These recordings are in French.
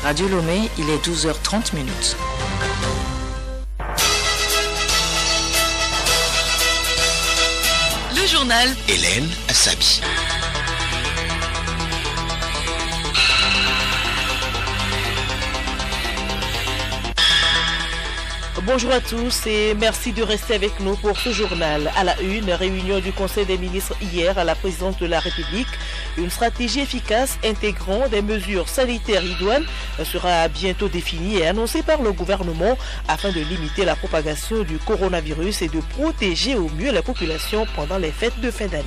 Radio Lomé, il est 12h30 minutes. Le journal Hélène Assabi. Bonjour à tous et merci de rester avec nous pour ce journal. À la une, réunion du Conseil des ministres hier à la présidence de la République. Une stratégie efficace intégrant des mesures sanitaires idoines sera bientôt définie et annoncée par le gouvernement afin de limiter la propagation du coronavirus et de protéger au mieux la population pendant les fêtes de fin d'année.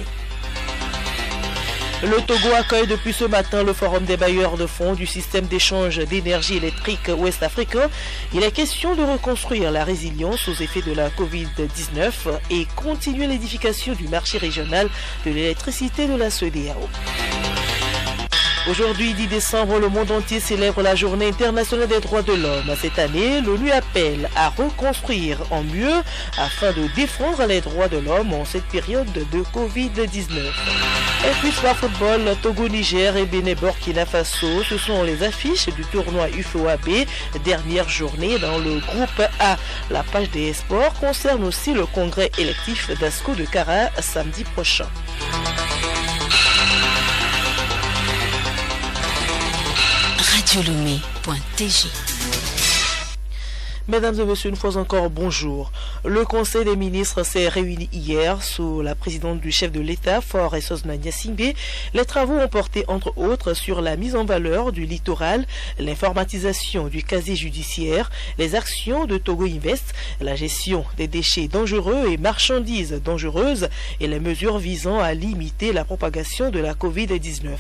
Le Togo accueille depuis ce matin le forum des bailleurs de fonds du système d'échange d'énergie électrique ouest-africain. Il est question de reconstruire la résilience aux effets de la Covid-19 et continuer l'édification du marché régional de l'électricité de la CEDEAO. Aujourd'hui, 10 décembre, le monde entier célèbre la Journée internationale des droits de l'homme. Cette année, l'ONU appelle à reconstruire en mieux afin de défendre les droits de l'homme en cette période de Covid-19. Et puis, soit football, Togo-Niger et Bénin-Burkina Faso, ce sont les affiches du tournoi UFOAB, dernière journée dans le groupe A. La page des sports concerne aussi le congrès électif d'Asco de Kara samedi prochain. radiolomé.tg. Mesdames et messieurs, une fois encore, bonjour. Le Conseil des ministres s'est réuni hier sous la présidence du chef de l'État, Faure Essozna Gnassingbé. Les travaux ont porté entre autres sur la mise en valeur du littoral, l'informatisation du casier judiciaire, les actions de Togo Invest, la gestion des déchets dangereux et marchandises dangereuses et les mesures visant à limiter la propagation de la Covid-19.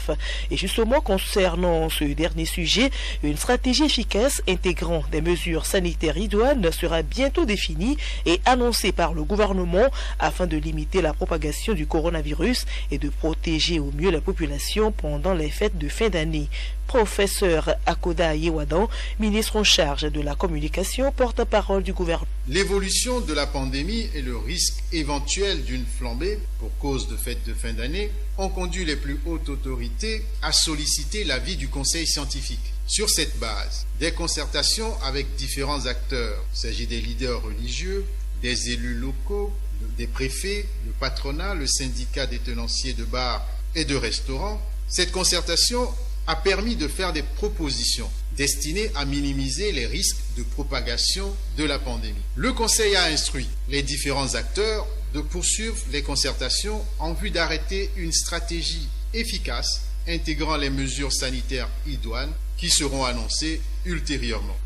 Et justement, concernant ce dernier sujet, une stratégie efficace intégrant des mesures sanitaires idoine sera bientôt définie et annoncée par le gouvernement afin de limiter la propagation du coronavirus et de protéger au mieux la population pendant les fêtes de fin d'année. Professeur Akoda Yewadan, ministre en charge de la communication, porte-parole du gouvernement. L'évolution de la pandémie et le risque éventuel d'une flambée pour cause de fêtes de fin d'année ont conduit les plus hautes autorités à solliciter l'avis du Conseil scientifique. Sur cette base, des concertations avec différents acteurs, il s'agit des leaders religieux, des élus locaux, des préfets, le patronat, le syndicat des tenanciers de bars et de restaurants, cette concertation a permis de faire des propositions destinées à minimiser les risques de propagation de la pandémie. Le Conseil a instruit les différents acteurs de poursuivre les concertations en vue d'arrêter une stratégie efficace intégrant les mesures sanitaires idoines qui seront annoncées ultérieurement.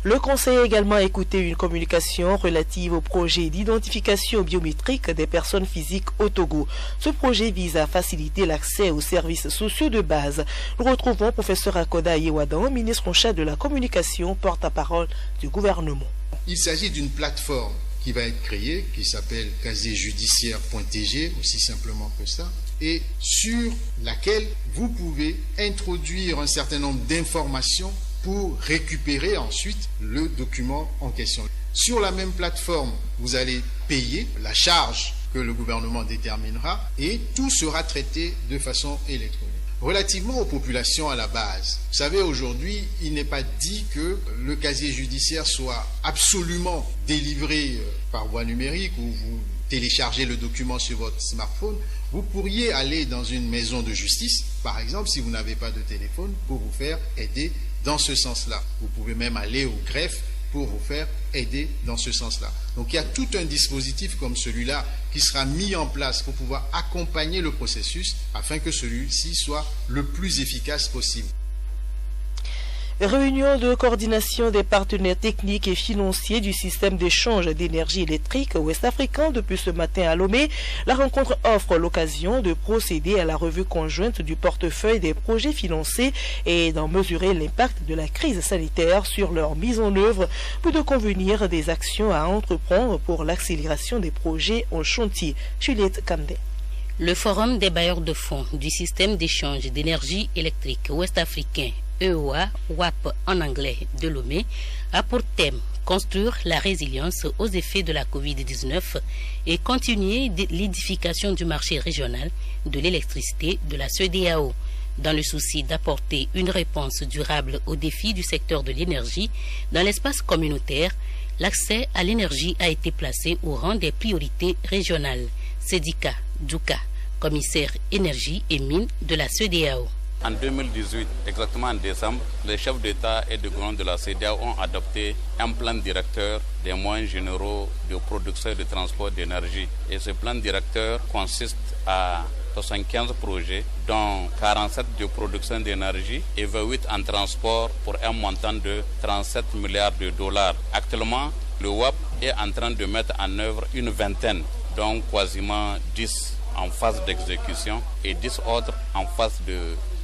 Le Conseil a également écouté une communication relative au projet d'identification biométrique des personnes physiques au Togo. Ce projet vise à faciliter l'accès aux services sociaux de base. Nous retrouvons professeur Akoda Yewadan, ministre en charge de la communication, porte-parole du gouvernement. Il s'agit d'une plateforme qui va être créée, qui s'appelle casier-judiciaire.tg, aussi simplement que ça, et sur laquelle vous pouvez introduire un certain nombre d'informations pour récupérer ensuite le document en question. Sur la même plateforme, vous allez payer la charge que le gouvernement déterminera et tout sera traité de façon électronique. Relativement aux populations à la base, vous savez, aujourd'hui, il n'est pas dit que le casier judiciaire soit absolument délivré par voie numérique ou vous téléchargez le document sur votre smartphone. Vous pourriez aller dans une maison de justice, par exemple, si vous n'avez pas de téléphone, pour vous faire aider dans ce sens-là. Vous pouvez même aller au greffe pour vous faire aider dans ce sens-là. Donc il y a tout un dispositif comme celui-là qui sera mis en place pour pouvoir accompagner le processus afin que celui-ci soit le plus efficace possible. Réunion de coordination des partenaires techniques et financiers du système d'échange d'énergie électrique ouest-africain depuis ce matin à Lomé. La rencontre offre l'occasion de procéder à la revue conjointe du portefeuille des projets financés et d'en mesurer l'impact de la crise sanitaire sur leur mise en œuvre, puis de convenir des actions à entreprendre pour l'accélération des projets en chantier. Juliette Kandé. Le Forum des bailleurs de fonds du système d'échange d'énergie électrique ouest-africain EOA, WAP en anglais, de Lomé, a pour thème construire la résilience aux effets de la Covid-19 et continuer l'édification du marché régional de l'électricité de la CEDEAO. Dans le souci d'apporter une réponse durable aux défis du secteur de l'énergie dans l'espace communautaire, l'accès à l'énergie a été placé au rang des priorités régionales. Sedika Douka, commissaire énergie et mines de la CEDEAO. En 2018, exactement en décembre, les chefs d'État et de gouvernement de la CEDEAO ont adopté un plan directeur des moyens généraux de production et de transport d'énergie. Et ce plan directeur consiste à 75 projets, dont 47 de production d'énergie et 28 en transport pour un montant de 37 milliards de dollars. Actuellement, le WAP est en train de mettre en œuvre une vingtaine, donc quasiment 10 en phase d'exécution et 10 autres en phase de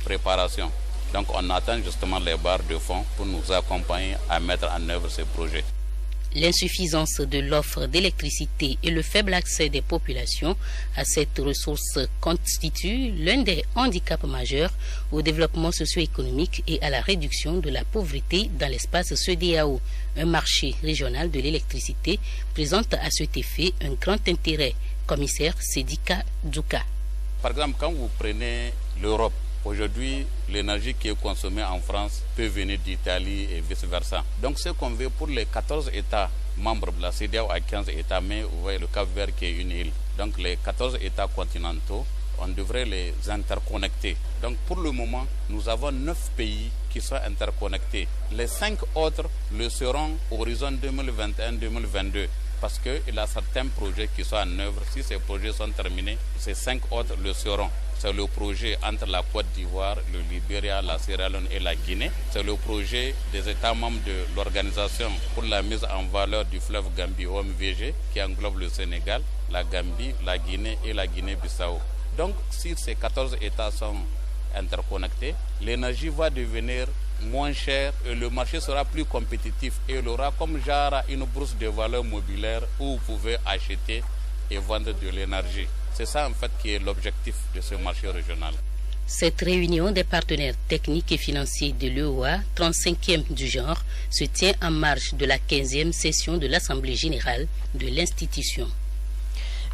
préparation. Donc on attend justement les barres de fonds pour nous accompagner à mettre en œuvre ces projets. L'insuffisance de l'offre d'électricité et le faible accès des populations à cette ressource constituent l'un des handicaps majeurs au développement socio-économique et à la réduction de la pauvreté dans l'espace CEDEAO. Un marché régional de l'électricité présente à cet effet un grand intérêt. Commissaire Sedika Douka. Par exemple, quand vous prenez l'Europe, aujourd'hui, l'énergie qui est consommée en France peut venir d'Italie et vice-versa. Donc, ce qu'on veut pour les 14 États membres de la CEDEAO à 15 États, mais vous voyez le Cap-Vert qui est une île. Donc, les 14 États continentaux, on devrait les interconnecter. Donc, pour le moment, nous avons 9 pays qui sont interconnectés. Les 5 autres le seront horizon 2021-2022. Parce qu'il y a certains projets qui sont en œuvre. Si ces projets sont terminés, ces 5 autres le seront. C'est le projet entre la Côte d'Ivoire, le Libéria, la Sierra Leone et la Guinée. C'est le projet des États membres de l'Organisation pour la mise en valeur du fleuve Gambie, OMVG, qui englobe le Sénégal, la Gambie, la Guinée et la Guinée-Bissau. Donc, si ces 14 États sont interconnectés, l'énergie va devenir moins cher et le marché sera plus compétitif et il aura comme genre une bourse de valeur mobilière où vous pouvez acheter et vendre de l'énergie. C'est ça en fait qui est l'objectif de ce marché régional. Cette réunion des partenaires techniques et financiers de l'EOA, 35e du genre, se tient en marge de la 15e session de l'Assemblée générale de l'institution.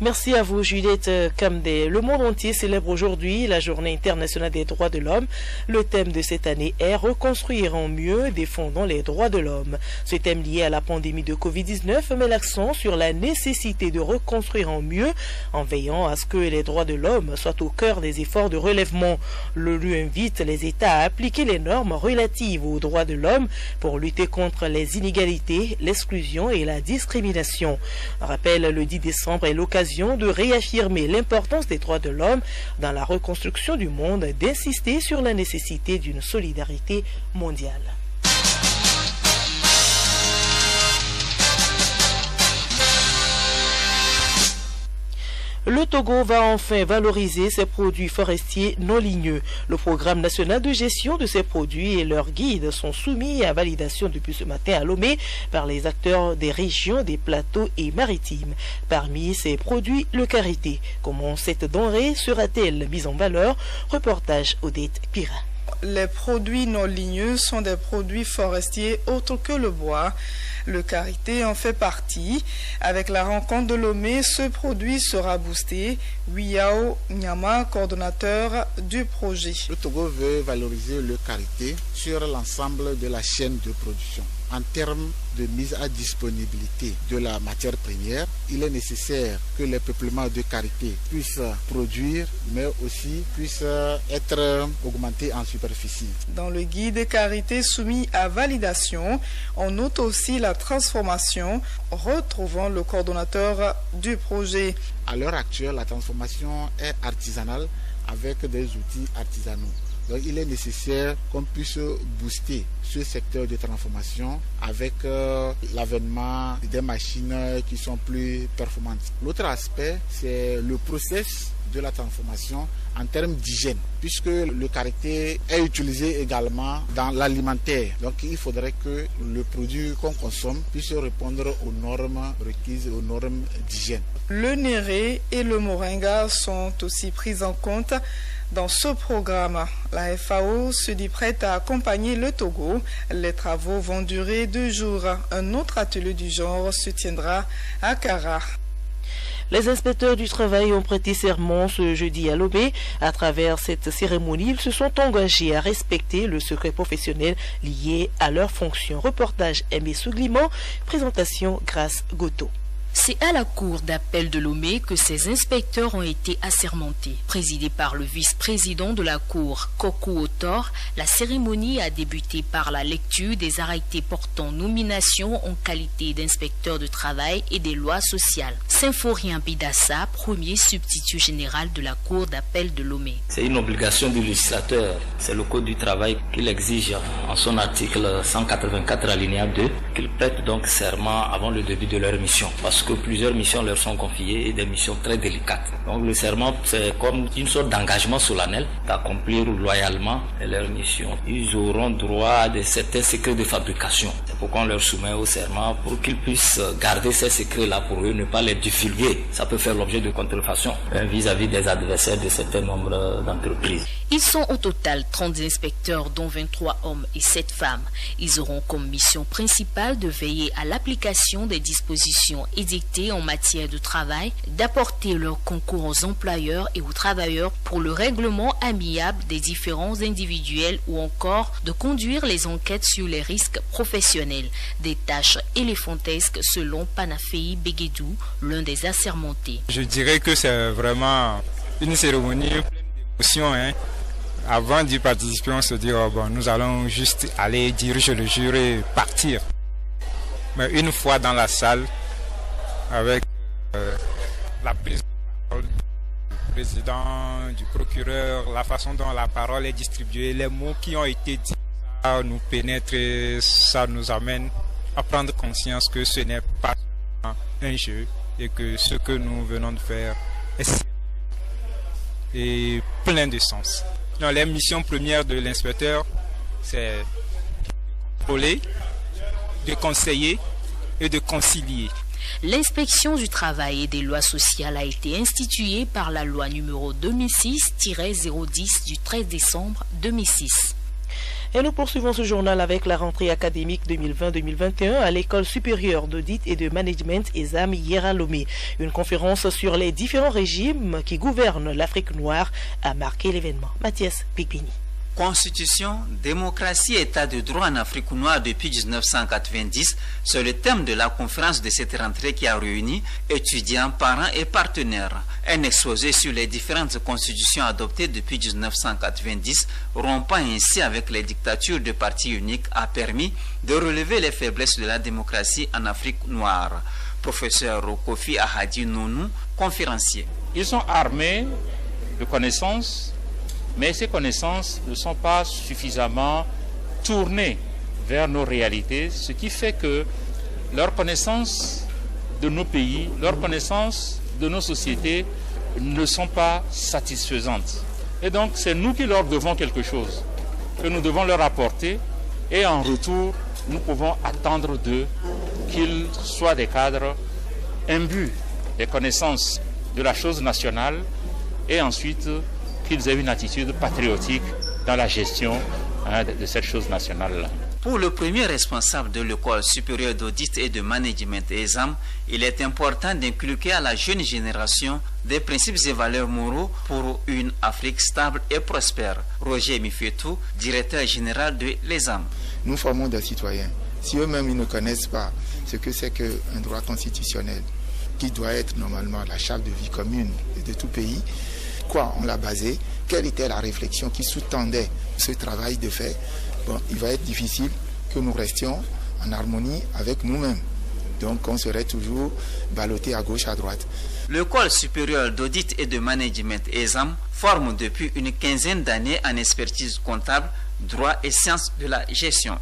Merci à vous, Juliette Kamdé. Le monde entier célèbre aujourd'hui la Journée internationale des droits de l'homme. Le thème de cette année est « Reconstruire en mieux, défendant les droits de l'homme ». Ce thème lié à la pandémie de Covid-19 met l'accent sur la nécessité de reconstruire en mieux en veillant à ce que les droits de l'homme soient au cœur des efforts de relèvement. L'ONU invite les États à appliquer les normes relatives aux droits de l'homme pour lutter contre les inégalités, l'exclusion et la discrimination. Rappel, le 10 décembre est l'occasion de réaffirmer l'importance des droits de l'homme dans la reconstruction du monde, d'insister sur la nécessité d'une solidarité mondiale. Le Togo va enfin valoriser ses produits forestiers non ligneux. Le programme national de gestion de ces produits et leurs guides sont soumis à validation depuis ce matin à Lomé par les acteurs des régions, des plateaux et maritimes. Parmi ces produits, le karité. Comment cette denrée sera-t-elle mise en valeur? Reportage Odette Pira. Les produits non ligneux sont des produits forestiers autres que le bois. Le karité en fait partie. Avec la rencontre de Lomé, ce produit sera boosté. Wiyao Nyama, coordonnateur du projet. Le Togo veut valoriser le karité sur l'ensemble de la chaîne de production. En termes de mise à disponibilité de la matière première, il est nécessaire que les peuplements de karité puissent produire, mais aussi puissent être augmentés en superficie. Dans le guide karité soumis à validation, on note aussi la transformation, retrouvant le coordonnateur du projet. À l'heure actuelle, la transformation est artisanale avec des outils artisanaux. Donc il est nécessaire qu'on puisse booster ce secteur de transformation avec l'avènement des machines qui sont plus performantes. L'autre aspect, c'est le process de la transformation en termes d'hygiène, puisque le karité est utilisé également dans l'alimentaire. Donc il faudrait que le produit qu'on consomme puisse répondre aux normes requises, aux normes d'hygiène. Le néré et le moringa sont aussi pris en compte dans ce programme. La FAO se dit prête à accompagner le Togo. Les travaux vont durer 2 jours. Un autre atelier du genre se tiendra à Kara. Les inspecteurs du travail ont prêté serment ce jeudi à Lomé. À travers cette cérémonie, ils se sont engagés à respecter le secret professionnel lié à leur fonction. Reportage Aimé Sougliman, présentation Grâce Goto. C'est à la cour d'appel de Lomé que ces inspecteurs ont été assermentés. Présidé par le vice-président de la cour, Kokou Otor, la cérémonie a débuté par la lecture des arrêtés portant nomination en qualité d'inspecteur de travail et des lois sociales. Symphorien Bidassa, premier substitut général de la cour d'appel de Lomé. C'est une obligation du législateur. C'est le code du travail qui l'exige en son article 184 alinéa 2 qu'ils prêtent donc serment avant le début de leur mission. Parce que plusieurs missions leur sont confiées et des missions très délicates. Donc le serment, c'est comme une sorte d'engagement solennel d'accomplir loyalement leur mission. Ils auront droit à certains secrets de fabrication. C'est pourquoi on leur soumet au serment pour qu'ils puissent garder ces secrets-là pour eux, ne pas les divulguer. Ça peut faire l'objet de contrefaçon vis-à-vis des adversaires de certains nombres d'entreprises. Ils sont au total 30 inspecteurs, dont 23 hommes et 7 femmes. Ils auront comme mission principale de veiller à l'application des dispositions édictées en matière de travail, d'apporter leur concours aux employeurs et aux travailleurs pour le règlement amiable des différends individuels ou encore de conduire les enquêtes sur les risques professionnels. Des tâches éléphantesques selon Panafei Begedou, l'un des assermentés. Je dirais que c'est vraiment une cérémonie pleine d'émotions. Avant d'y participer, on se dit bon, nous allons juste aller diriger le jury et partir. Mais une fois dans la salle, avec la prise de parole du président, du procureur, la façon dont la parole est distribuée, les mots qui ont été dits, ça nous pénètre et ça nous amène à prendre conscience que ce n'est pas un jeu et que ce que nous venons de faire est sérieux et plein de sens. Non, les missions premières de l'inspecteur, c'est de contrôler, de conseiller et de concilier. L'inspection du travail et des lois sociales a été instituée par la loi numéro 2006-010 du 13 décembre 2006. Et nous poursuivons ce journal avec la rentrée académique 2020-2021 à l'école supérieure d'audit et de management ESAM hier à Lomé. Une conférence sur les différents régimes qui gouvernent l'Afrique noire a marqué l'événement. Mathias Pigbini. Constitution, démocratie et état de droit en Afrique noire depuis 1990, c'est le thème de la conférence de cette rentrée qui a réuni étudiants, parents et partenaires. Un exposé sur les différentes constitutions adoptées depuis 1990, rompant ainsi avec les dictatures de parti unique, a permis de relever les faiblesses de la démocratie en Afrique noire. Professeur Kofi Ahadi Nounou, conférencier. Ils sont armés de connaissances, mais ces connaissances ne sont pas suffisamment tournées vers nos réalités, ce qui fait que leurs connaissances de nos pays, leurs connaissances de nos sociétés ne sont pas satisfaisantes. Et donc c'est nous qui leur devons quelque chose, que nous devons leur apporter, et en retour, nous pouvons attendre d'eux qu'ils soient des cadres imbus des connaissances de la chose nationale et ensuite qu'ils aient une attitude patriotique dans la gestion de cette chose nationale-là. Pour le premier responsable de l'école supérieure d'audit et de management ESAM, il est important d'inculquer à la jeune génération des principes et valeurs moraux pour une Afrique stable et prospère. Roger Mifetou, directeur général de l'ESAM. Nous formons des citoyens. Si eux-mêmes ils ne connaissent pas ce que c'est qu'un droit constitutionnel, qui doit être normalement la charte de vie commune de tout pays, quoi on l'a basé, quelle était la réflexion qui sous-tendait ce travail de fait, bon, il va être difficile que nous restions en harmonie avec nous-mêmes. Donc on serait toujours ballotté à gauche, à droite. L'école supérieure d'audit et de management ESAM forme depuis une quinzaine d'années en expertise comptable, droit et sciences de la gestion.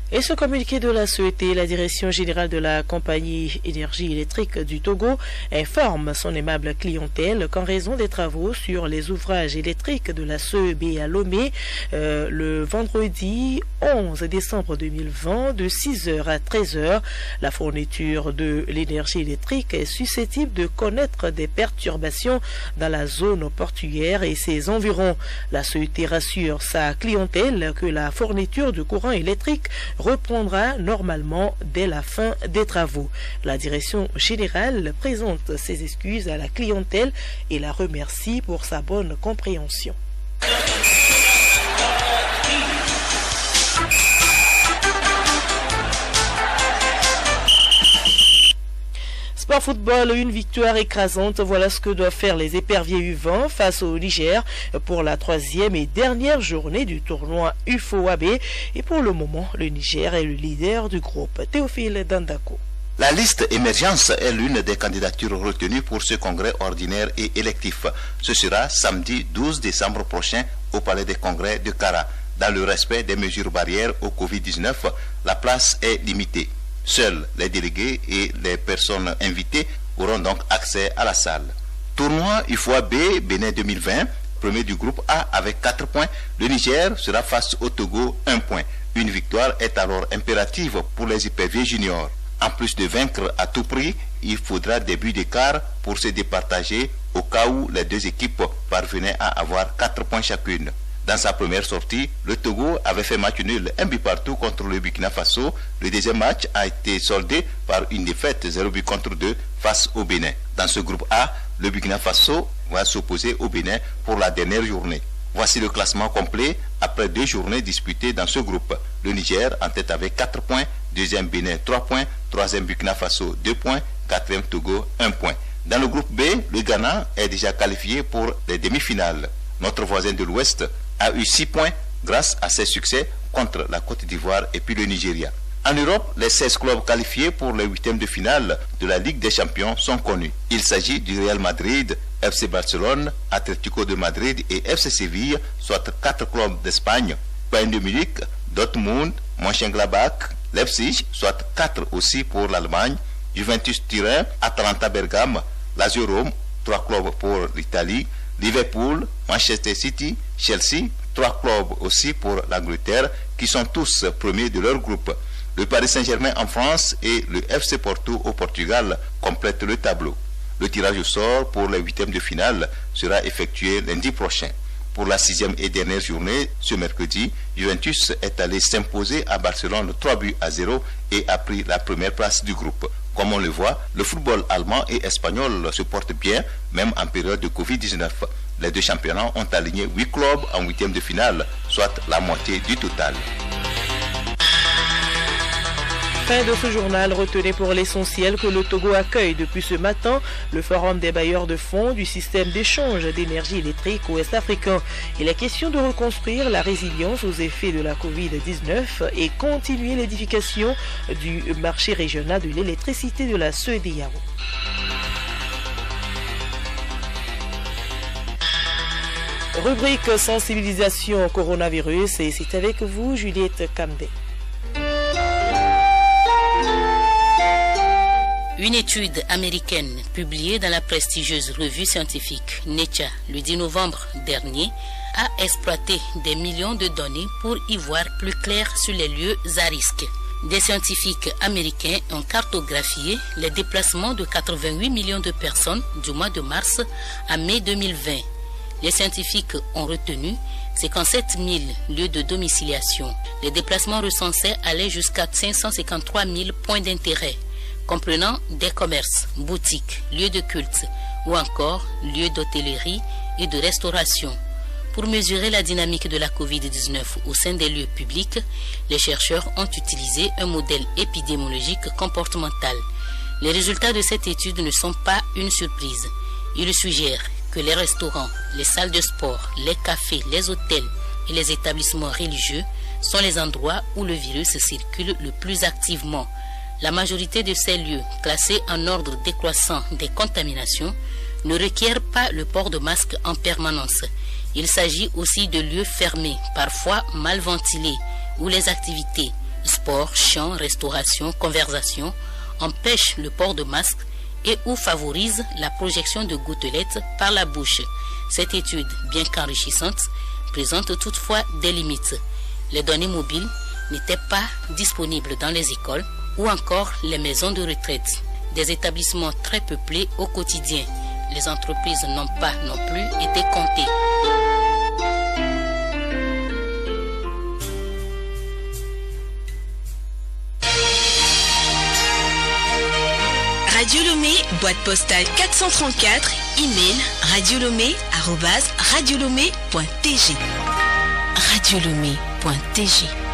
Et ce communiqué de la CET, la Direction générale de la compagnie énergie électrique du Togo informe son aimable clientèle qu'en raison des travaux sur les ouvrages électriques de la CEB à Lomé, le vendredi 11 décembre 2020, de 6h à 13h, la fourniture de l'énergie électrique est susceptible de connaître des perturbations dans la zone portuaire et ses environs. La CET rassure sa clientèle que la fourniture de courant électrique reprendra normalement dès la fin des travaux. La direction générale présente ses excuses à la clientèle et la remercie pour sa bonne compréhension. Sport football, une victoire écrasante, voilà ce que doivent faire les éperviers U20 face au Niger pour la 3e et dernière journée du tournoi UFOAB. Et pour le moment, le Niger est le leader du groupe. Théophile Dandako. La liste émergence est l'une des candidatures retenues pour ce congrès ordinaire et électif. Ce sera samedi 12 décembre prochain au Palais des Congrès de Kara. Dans le respect des mesures barrières au Covid-19, la place est limitée. Seuls les délégués et les personnes invitées auront donc accès à la salle. Tournoi UFOAB Bénin 2020, premier du groupe A avec 4 points. Le Niger sera face au Togo 1 point. Une victoire est alors impérative pour les éperviers juniors. En plus de vaincre à tout prix, il faudra des buts d'écart pour se départager au cas où les deux équipes parvenaient à avoir 4 points chacune. Dans sa première sortie, le Togo avait fait match nul, 1 but partout contre le Burkina Faso. Le deuxième match a été soldé par une défaite 0 but contre 2 face au Bénin. Dans ce groupe A, le Burkina Faso va s'opposer au Bénin pour la dernière journée. Voici le classement complet après 2 journées disputées dans ce groupe. Le Niger en tête avec 4 points, deuxième Bénin 3 points, troisième Burkina Faso 2 points, quatrième Togo 1 point. Dans le groupe B, le Ghana est déjà qualifié pour les demi-finales. Notre voisin de l'Ouest a eu 6 points grâce à ses succès contre la Côte d'Ivoire et puis le Nigeria. En Europe, les 16 clubs qualifiés pour les 8e de finale de la Ligue des Champions sont connus. Il s'agit du Real Madrid, FC Barcelone, Atlético de Madrid et FC Séville, soit 4 clubs d'Espagne, Bayern de Munich, Dortmund, Mönchengladbach, Leipzig, soit 4 aussi pour l'Allemagne, Juventus Turin, Atalanta Bergame, Lazio Rome, 3 clubs pour l'Italie, Liverpool, Manchester City, Chelsea, 3 clubs aussi pour l'Angleterre qui sont tous premiers de leur groupe. Le Paris Saint-Germain en France et le FC Porto au Portugal complètent le tableau. Le tirage au sort pour les 8e de finale sera effectué lundi prochain. Pour la 6e et dernière journée, ce mercredi, Juventus est allé s'imposer à Barcelone 3-0 et a pris la première place du groupe. Comme on le voit, le football allemand et espagnol se portent bien, même en période de Covid-19. Les deux championnats ont aligné 8 clubs en 8e de finale, soit la moitié du total. Fin de ce journal, retenez pour l'essentiel que le Togo accueille depuis ce matin le forum des bailleurs de fonds du système d'échange d'énergie électrique ouest-africain. Il est question de reconstruire la résilience aux effets de la Covid-19 et continuer l'édification du marché régional de l'électricité de la CEDEAO. Rubrique sensibilisation au coronavirus et c'est avec vous Juliette Kamdé. Une étude américaine publiée dans la prestigieuse revue scientifique Nature le 10 novembre dernier a exploité des millions de données pour y voir plus clair sur les lieux à risque. Des scientifiques américains ont cartographié les déplacements de 88 millions de personnes du mois de mars à mai 2020. Les scientifiques ont retenu 57 000 lieux de domiciliation. Les déplacements recensés allaient jusqu'à 553 000 points d'intérêt, comprenant des commerces, boutiques, lieux de culte ou encore lieux d'hôtellerie et de restauration. Pour mesurer la dynamique de la Covid-19 au sein des lieux publics, les chercheurs ont utilisé un modèle épidémiologique comportemental. Les résultats de cette étude ne sont pas une surprise. Ils suggèrent que les restaurants, les salles de sport, les cafés, les hôtels et les établissements religieux sont les endroits où le virus circule le plus activement. La majorité de ces lieux, classés en ordre décroissant des contaminations, ne requièrent pas le port de masque en permanence. Il s'agit aussi de lieux fermés, parfois mal ventilés, où les activités, sport, chant, restauration, conversation, empêchent le port de masque et où favorisent la projection de gouttelettes par la bouche. Cette étude, bien qu'enrichissante, présente toutefois des limites. Les données mobiles n'étaient pas disponibles dans les écoles ou encore les maisons de retraite, des établissements très peuplés au quotidien. Les entreprises n'ont pas non plus été comptées. boîte postale 434, email radiolomé@radiolomé.tg. radiolomé.tg